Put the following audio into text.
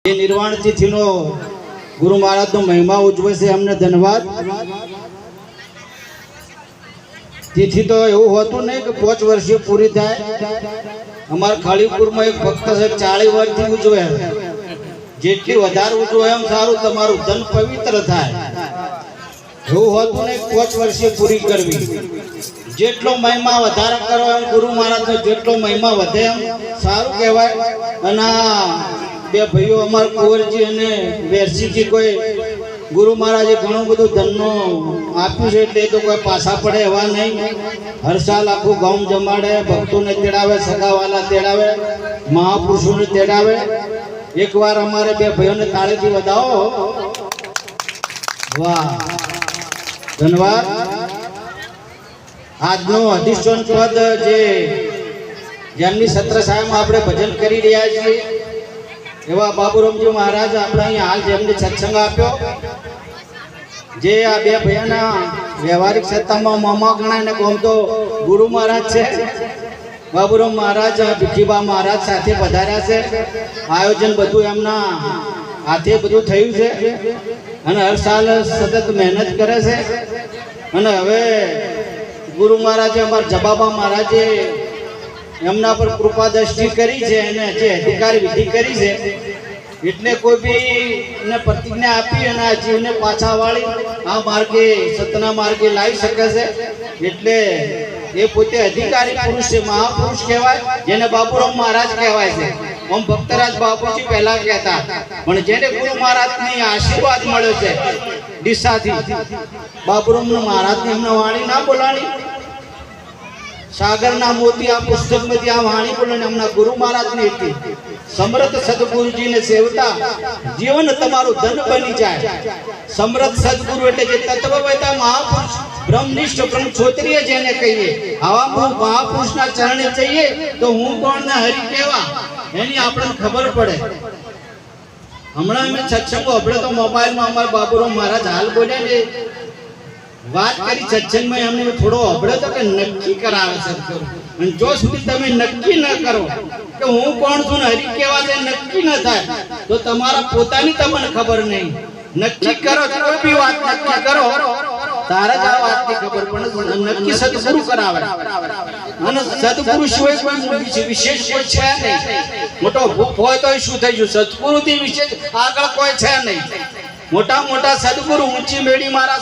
ये निर्वाण तिथि नो गुरु महाराज नो महिमा उजवे से हमने धन्यवाद। तिथि तो एवं होतु नहीं कि 5 वर्षीय पूरी थाय। हमारे खालीपुर में एक भक्त है 40 वर्ष थी उजवे, जेटली વધારે ઉજવો એમ સારું તમારું ધન પવિત્ર થાય। એવું હોતું નહીં 5 વર્ષીય પૂરી કરવી, જેટલો મહિમા વધારે કરો એમ ગુરુ મહારાજનો જેટલો મહિમા વધે એમ સારું કહેવાય। અને બે ભાઈઓ અમાર કુંવરજી અને વેરસીજી કોઈ ગુરુ મહારાજે ઘણું બધું ધનનો આપ્યું છે એટલે તો કોઈ પાછા પડે એવા નહીં। હર સાલ આખું ગામ જમાડે, ભક્તોને તેડાવે, સગાવાલા તેડાવે, મહાપુરુષોને તેડાવે। एक बार हमारे बे भाइयों ने ताली थी बताओ, वाह धन्यवाद। आज नो अधिष्ठान पद जे जेमनी सत्र साहेब आपणे भजन करी रह्या छीए एवा बाबूरामजी महाराज आपणे अहीं हाल जेमने सत्संग आप्यो, जे आ बे भाइयोना व्यवहारिक सत्तामां मामा गणाय ने कोम तो गुरु महाराज छे। बाबूराम महाराज भिखीबा महाराज साथे पधार्या छे। आयोजन बधु एमना हाथे बधु थयुं छे अने हर साल सतत मेहनत करे छे। अने हवे गुरु महाराजे अमार जबाबा महाराजे एमना पर कृपा दृष्टि करी छे अने जे अधिकार विधि करी छे એટલે કોઈ બી ને પ્રતિજ્ઞા આપી અને આ જીવને પાછા વાળી આ માર્ગે સતના માર્ગે લાવી શકે છે। એટલે એ પોતે અધિકારી પુરુષ છે, મહાપુરુષ કહેવાય, જેને બાબુરામ મહારાજ કહેવાય છે। ઓમ ભક્તરાજ બાપુજી પહેલા કહેતા, પણ જેને ગુરુ મહારાજની આશીર્વાદ મળ્યો છે દિશાથી બાબુરામ મહારાજની એમને વાણી ના બોલાણી, सागर ना मोती आ पुस्तक में आ वाणी बोले हमना गुरु महाराज ने थी। समर्थ सदगुरु जी ने सेवता जीवन तमारू धन बनी जाए। समर्थ सदगुरु एटले जे तत्ववेता महापुरुष ब्रह्मनिष्ठ ब्रह्मक्षोत्रिय जेने कहिए आवा महापुरुष ना चरणे चाहिए तो हूँ कोण ने हरि केवा एनी आपणे खबर पड़े। हमणा में सत्संग होबळे तो मोबाइल में अमर बाबूराम महाराज हाल बोले ने बात करी सत्संग में हमने थोड़ो अबड़े तो के नक्की करावे सत्संग अन जो सुधी तमे नक्की न करो कि हूँ कोण छुं हरि केवा छे नक्की न थाय तो तमारा पोतानी तमने खबर नहीं। नक्की करो, कोई भी बात नक्की करो तारे ज आ वातनी खबर पड़े। नक्की सद्गुरु करावे अने सद्गुरु सिवाय कोई विशेष कोई छे नहीं। मोटो भूप होय तो शुं थई गयुं, सद्गुरु थी विशेष आगळ कोई छे नहीं। मोटा मोटा सद्गुरु ऊंची मेड़ी मारा